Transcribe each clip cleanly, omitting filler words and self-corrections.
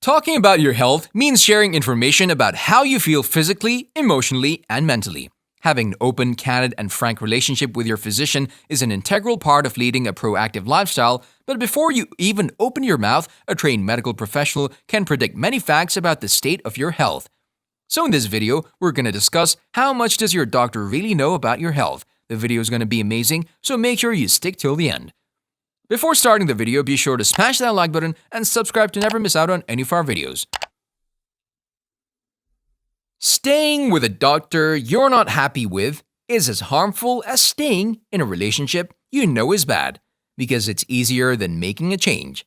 Talking about your health means sharing information about how you feel physically, emotionally, and mentally. Having an open, candid, and frank relationship with your physician is an integral part of leading a proactive lifestyle, but before you even open your mouth, a trained medical professional can predict many facts about the state of your health. So in this video, we're going to discuss how much does your doctor really know about your health. The video is going to be amazing, so make sure you stick till the end. Before starting the video, be sure to smash that like button and subscribe to never miss out on any of our videos. Staying with a doctor you're not happy with is as harmful as staying in a relationship you know is bad, because it's easier than making a change.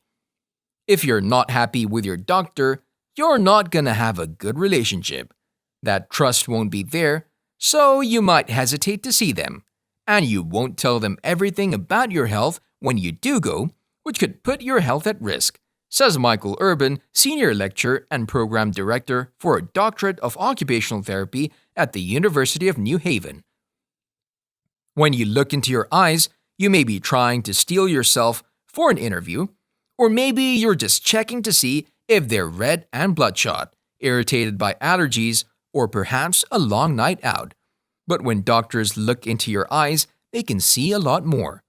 If you're not happy with your doctor, you're not gonna have a good relationship. That trust won't be there, so you might hesitate to see them. And you won't tell them everything about your health when you do go, which could put your health at risk, says Michael Urban, Senior Lecturer and Program Director for a Doctorate of Occupational Therapy at the University of New Haven. When you look into your eyes, you may be trying to steel yourself for an interview, or maybe you're just checking to see if they're red and bloodshot, irritated by allergies, or perhaps a long night out. But when doctors look into your eyes, they can see a lot more.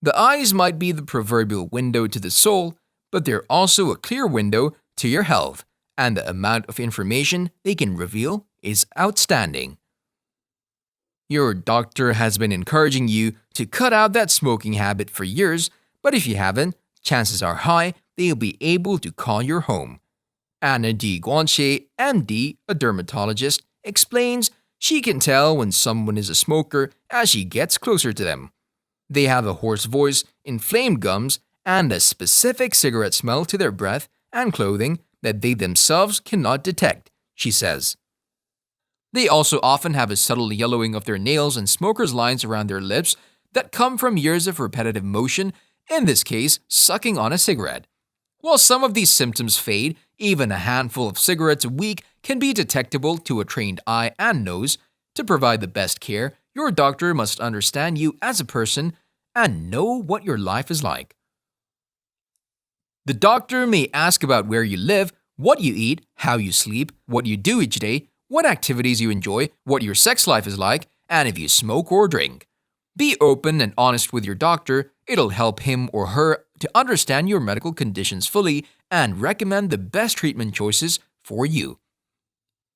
The eyes might be the proverbial window to the soul, but they're also a clear window to your health, and the amount of information they can reveal is outstanding. Your doctor has been encouraging you to cut out that smoking habit for years, but if you haven't, chances are high they'll be able to call your home. Anna D. Guanche, MD, a dermatologist, explains she can tell when someone is a smoker as she gets closer to them. They have a hoarse voice, inflamed gums, and a specific cigarette smell to their breath and clothing that they themselves cannot detect, she says. They also often have a subtle yellowing of their nails and smoker's lines around their lips that come from years of repetitive motion, in this case, sucking on a cigarette. While some of these symptoms fade, even a handful of cigarettes a week can be detectable to a trained eye and nose. To provide the best care, your doctor must understand you as a person and know what your life is like. The doctor may ask about where you live, what you eat, how you sleep, what you do each day, what activities you enjoy, what your sex life is like, and if you smoke or drink. Be open and honest with your doctor. It'll help him or her to understand your medical conditions fully and recommend the best treatment choices for you.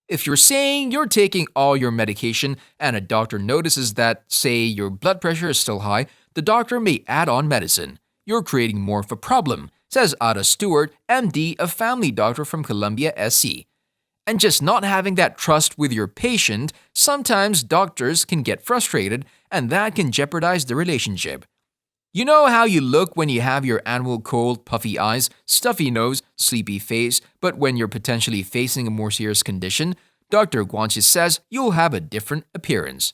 If you're saying you're taking all your medication and a doctor notices that, say, your blood pressure is still high, the doctor may add on medicine. You're creating more of a problem, says Ada Stewart, MD, a family doctor from Columbia, SC. And just not having that trust with your patient, sometimes doctors can get frustrated, and that can jeopardize the relationship. You know how you look when you have your annual cold, puffy eyes, stuffy nose, sleepy face, but when you're potentially facing a more serious condition, Dr. Guanche says you'll have a different appearance.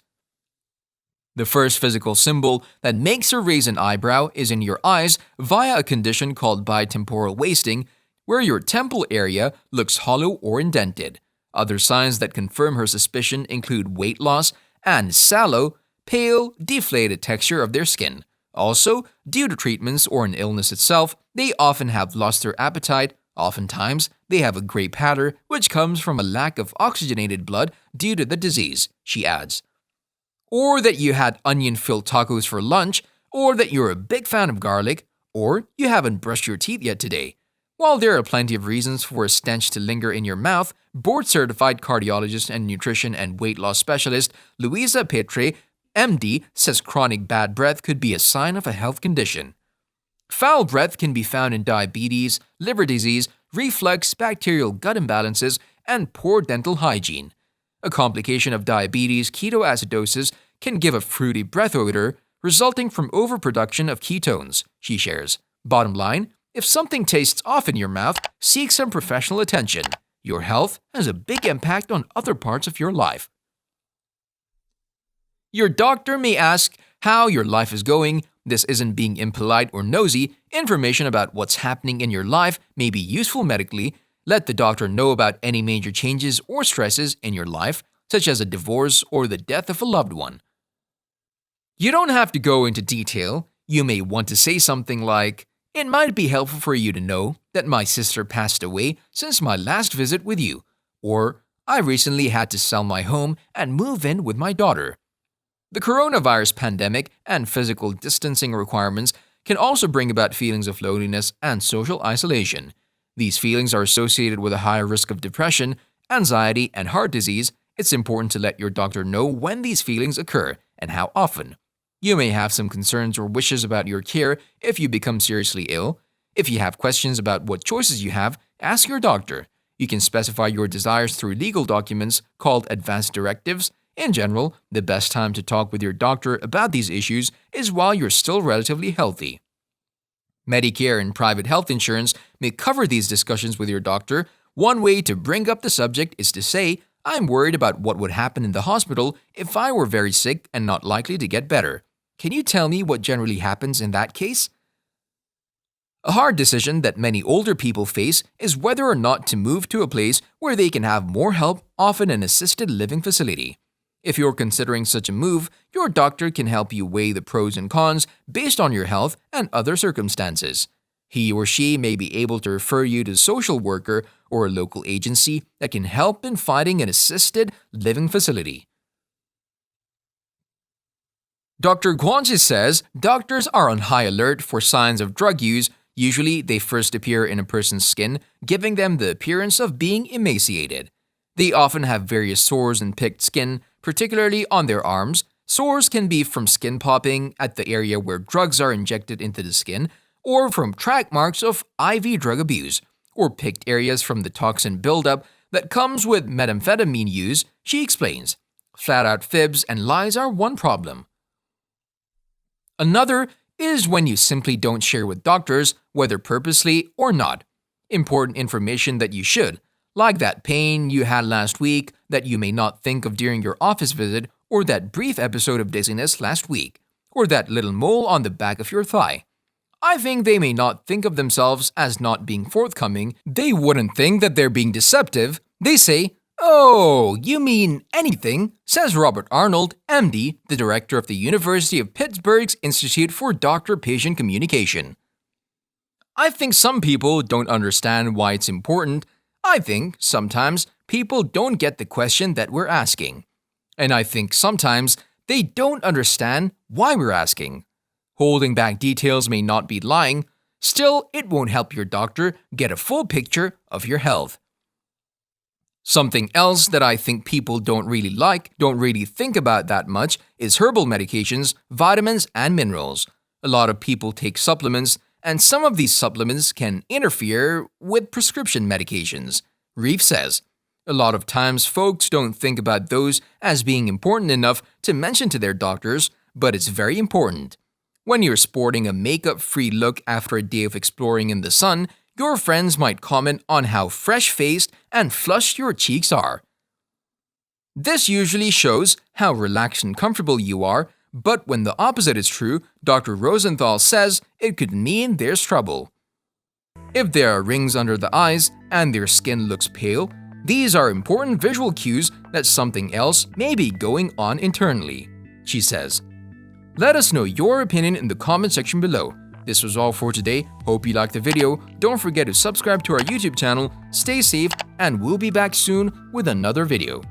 The first physical symbol that makes or raise an eyebrow is in your eyes via a condition called bitemporal wasting, where your temple area looks hollow or indented. Other signs that confirm her suspicion include weight loss and sallow, pale, deflated texture of their skin. Also, due to treatments or an illness itself, they often have lost their appetite. Oftentimes, they have a gray pallor, which comes from a lack of oxygenated blood due to the disease, she adds. Or that you had onion-filled tacos for lunch, or that you're a big fan of garlic, or you haven't brushed your teeth yet today. While there are plenty of reasons for a stench to linger in your mouth, board-certified cardiologist and nutrition and weight loss specialist Louisa Petre, MD, says chronic bad breath could be a sign of a health condition. Foul breath can be found in diabetes, liver disease, reflux, bacterial gut imbalances, and poor dental hygiene. A complication of diabetes, ketoacidosis, can give a fruity breath odor resulting from overproduction of ketones, she shares. Bottom line, if something tastes off in your mouth, seek some professional attention. Your health has a big impact on other parts of your life. Your doctor may ask how your life is going. This isn't being impolite or nosy. Information about what's happening in your life may be useful medically. Let the doctor know about any major changes or stresses in your life, such as a divorce or the death of a loved one. You don't have to go into detail. You may want to say something like, "It might be helpful for you to know that my sister passed away since my last visit with you, or I recently had to sell my home and move in with my daughter. The coronavirus pandemic and physical distancing requirements can also bring about feelings of loneliness and social isolation. These feelings are associated with a higher risk of depression, anxiety, and heart disease. It's important to let your doctor know when these feelings occur and how often. You may have some concerns or wishes about your care if you become seriously ill. If you have questions about what choices you have, ask your doctor. You can specify your desires through legal documents called advance directives. In general, the best time to talk with your doctor about these issues is while you're still relatively healthy. Medicare and private health insurance may cover these discussions with your doctor. One way to bring up the subject is to say, "I'm worried about what would happen in the hospital if I were very sick and not likely to get better. Can you tell me what generally happens in that case?" A hard decision that many older people face is whether or not to move to a place where they can have more help, often an assisted living facility. If you're considering such a move, your doctor can help you weigh the pros and cons based on your health and other circumstances. He or she may be able to refer you to a social worker or a local agency that can help in finding an assisted living facility. Dr. Guanji says doctors are on high alert for signs of drug use. Usually, they first appear in a person's skin, giving them the appearance of being emaciated. They often have various sores and picked skin, particularly on their arms. Sores can be from skin popping at the area where drugs are injected into the skin, or from track marks of IV drug abuse, or picked areas from the toxin buildup that comes with methamphetamine use, she explains. Flat-out fibs and lies are one problem. Another is when you simply don't share with doctors, whether purposely or not, important information that you should, like that pain you had last week that you may not think of during your office visit, or that brief episode of dizziness last week, or that little mole on the back of your thigh. I think they may not think of themselves as not being forthcoming. They wouldn't think that they're being deceptive. They say, "Oh, you mean anything," says Robert Arnold, MD, the director of the University of Pittsburgh's Institute for Doctor-Patient Communication. I think some people don't understand why it's important. I think sometimes people don't get the question that we're asking. And I think sometimes they don't understand why we're asking. Holding back details may not be lying. Still, it won't help your doctor get a full picture of your health. Something else that I think people don't really think about that much, is herbal medications, vitamins, and minerals. A lot of people take supplements, and some of these supplements can interfere with prescription medications. Reeve says, "A lot of times folks don't think about those as being important enough to mention to their doctors, but it's very important. When you're sporting a makeup-free look after a day of exploring in the sun, your friends might comment on how fresh-faced and flushed your cheeks are. This usually shows how relaxed and comfortable you are, but when the opposite is true, Dr. Rosenthal says it could mean there's trouble. If there are rings under the eyes and their skin looks pale, these are important visual cues that something else may be going on internally," she says. Let us know your opinion in the comment section below. This was all for today. Hope you liked the video. Don't forget to subscribe to our YouTube channel, stay safe, and we'll be back soon with another video.